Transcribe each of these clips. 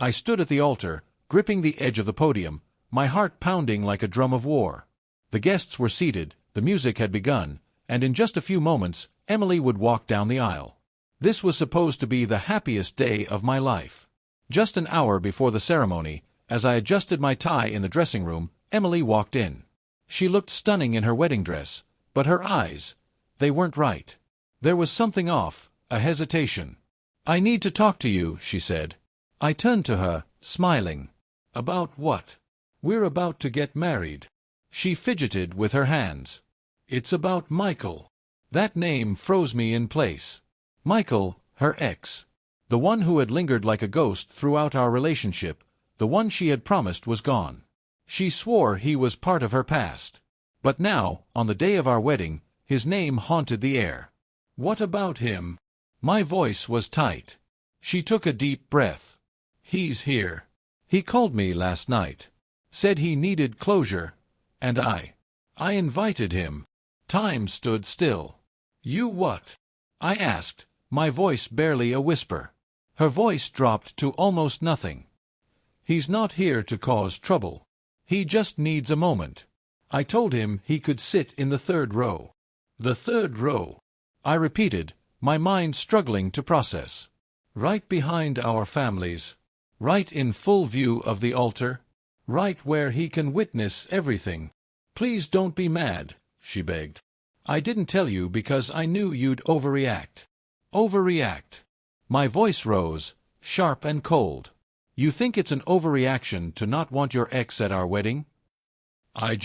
I stood at the altar, gripping the edge of the podium, my heart pounding like a drum of war. The guests were seated, the music had begun, and in just a few moments, Emily would walk down the aisle. This was supposed to be the happiest day of my life. Just an hour before the ceremony, as I adjusted my tie in the dressing room, Emily walked in. She looked stunning in her wedding dress, but her eyes, they weren't right. There was something off, a hesitation. "I need to talk to you," she said. I turned to her, smiling. "About what?" "We're about to get married." She fidgeted with her hands. "It's about Michael." That name froze me in place. Michael, her ex. The one who had lingered like a ghost throughout our relationship, the one she had promised was gone. She swore he was part of her past. But now, on the day of our wedding, his name haunted the air. "What about him?" My voice was tight. She took a deep breath. "He's here. He called me last night. Said he needed closure. And I invited him." Time stood still. "You what?" I asked, my voice barely a whisper. Her voice dropped to almost nothing. "He's not here to cause trouble. He just needs a moment. I told him he could sit in the third row." "The third row?" I repeated, my mind struggling to process. "Right behind our families. Right in full view of the altar. Right where he can witness everything." "Please don't be mad," she begged. "I didn't tell you because I knew you'd overreact." "Overreact?" My voice rose, sharp and cold. "You think it's an overreaction to not want your ex at our wedding?" I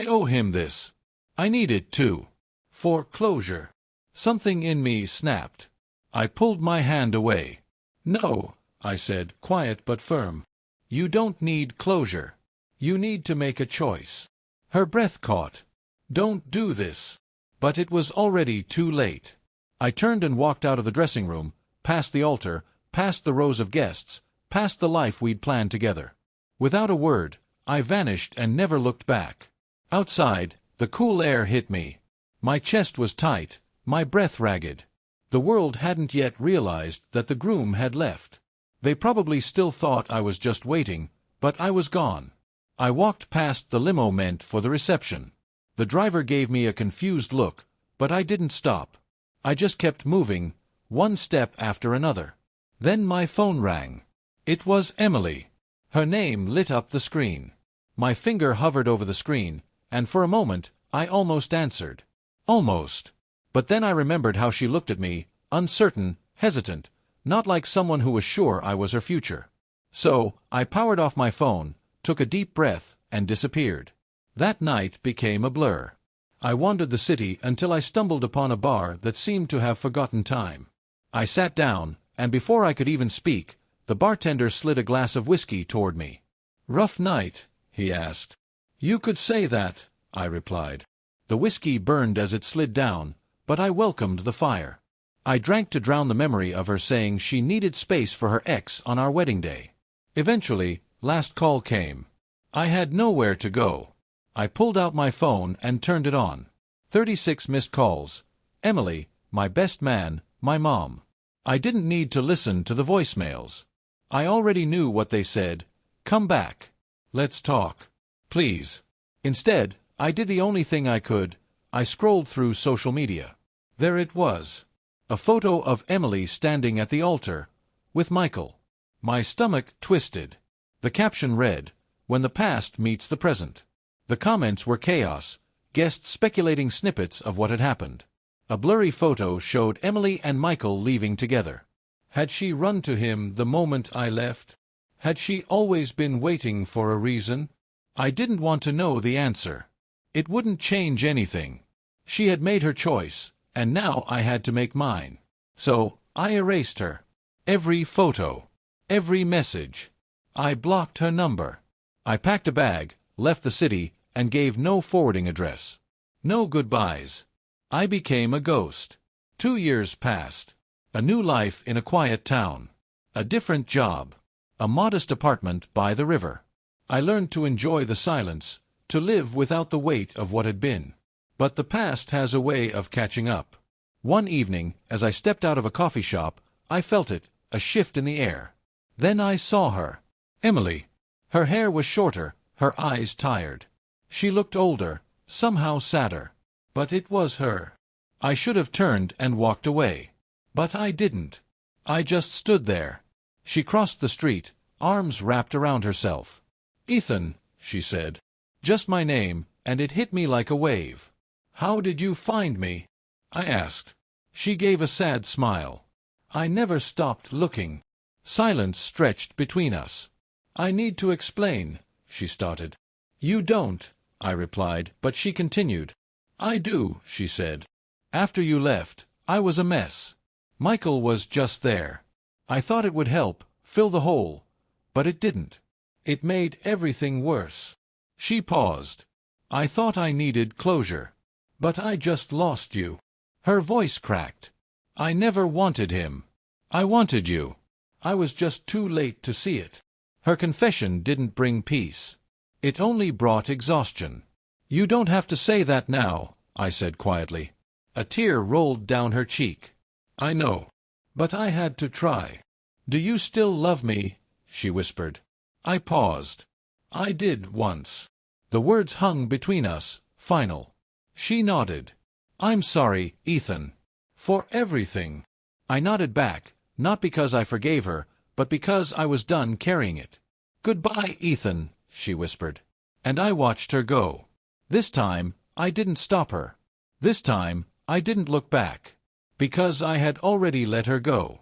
owe him this. I need it too. For closure." Something in me snapped. I pulled my hand away. "No," I said, quiet but firm. "You don't need closure. You need to make a choice." Her breath caught. "Don't do this." But it was already too late. I turned and walked out of the dressing room, past the altar, past the rows of guests, past the life we'd planned together. Without a word, I vanished and never looked back. Outside, the cool air hit me. My chest was tight, my breath ragged. The world hadn't yet realized that the groom had left. They probably still thought I was just waiting, but I was gone. I walked past the limo meant for the reception. The driver gave me a confused look, but I didn't stop. I just kept moving, one step after another. Then my phone rang. It was Emily. Her name lit up the screen. My finger hovered over the screen, and for a moment, I almost answered. Almost. But then I remembered how she looked at me, uncertain, hesitant, not like someone who was sure I was her future. So, I powered off my phone, took a deep breath, and disappeared. That night became a blur. I wandered the city until I stumbled upon a bar that seemed to have forgotten time. I sat down, and before I could even speak, the bartender slid a glass of whiskey toward me. "Rough night?" he asked. "You could say that," I replied. The whiskey burned as it slid down, but I welcomed the fire. I drank to drown the memory of her saying she needed space for her ex on our wedding day. Eventually, last call came. I had nowhere to go. I pulled out my phone and turned it on. 36 missed calls. Emily, my best man, my mom. I didn't need to listen to the voicemails. I already knew what they said. "Come back. Let's talk. Please." Instead, I did the only thing I could. I scrolled through social media. There it was. A photo of Emily standing at the altar, with Michael. My stomach twisted. The caption read, "When the past meets the present." The comments were chaos, guests speculating snippets of what had happened. A blurry photo showed Emily and Michael leaving together. Had she run to him the moment I left? Had she always been waiting for a reason? I didn't want to know the answer. It wouldn't change anything. She had made her choice, and now I had to make mine. So, I erased her. Every photo. Every message. I blocked her number. I packed a bag, left the city, and gave no forwarding address. No goodbyes. I became a ghost. 2 years passed. A new life in a quiet town. A different job. A modest apartment by the river. I learned to enjoy the silence, to live without the weight of what had been. But the past has a way of catching up. One evening, as I stepped out of a coffee shop, I felt it, a shift in the air. Then I saw her. Emily. Her hair was shorter, her eyes tired. She looked older, somehow sadder. But it was her. I should have turned and walked away. But I didn't. I just stood there. She crossed the street, arms wrapped around herself. "Ethan," she said. Just my name, and it hit me like a wave. "How did you find me?" I asked. She gave a sad smile. "I never stopped looking." Silence stretched between us. "I need to explain," she started. "You don't," I replied, but she continued. "I do," she said. "After you left, I was a mess. Michael was just there. I thought it would help, fill the hole. But it didn't. It made everything worse." She paused. "I thought I needed closure. But I just lost you." Her voice cracked. "I never wanted him. I wanted you. I was just too late to see it." Her confession didn't bring peace. It only brought exhaustion. "You don't have to say that now," I said quietly. A tear rolled down her cheek. "I know. But I had to try." "Do you still love me?" she whispered. I paused. "I did once." The words hung between us, final. She nodded. "I'm sorry, Ethan. For everything." I nodded back, not because I forgave her, but because I was done carrying it. "Goodbye, Ethan," she whispered. And I watched her go. This time, I didn't stop her. This time, I didn't look back. Because I had already let her go.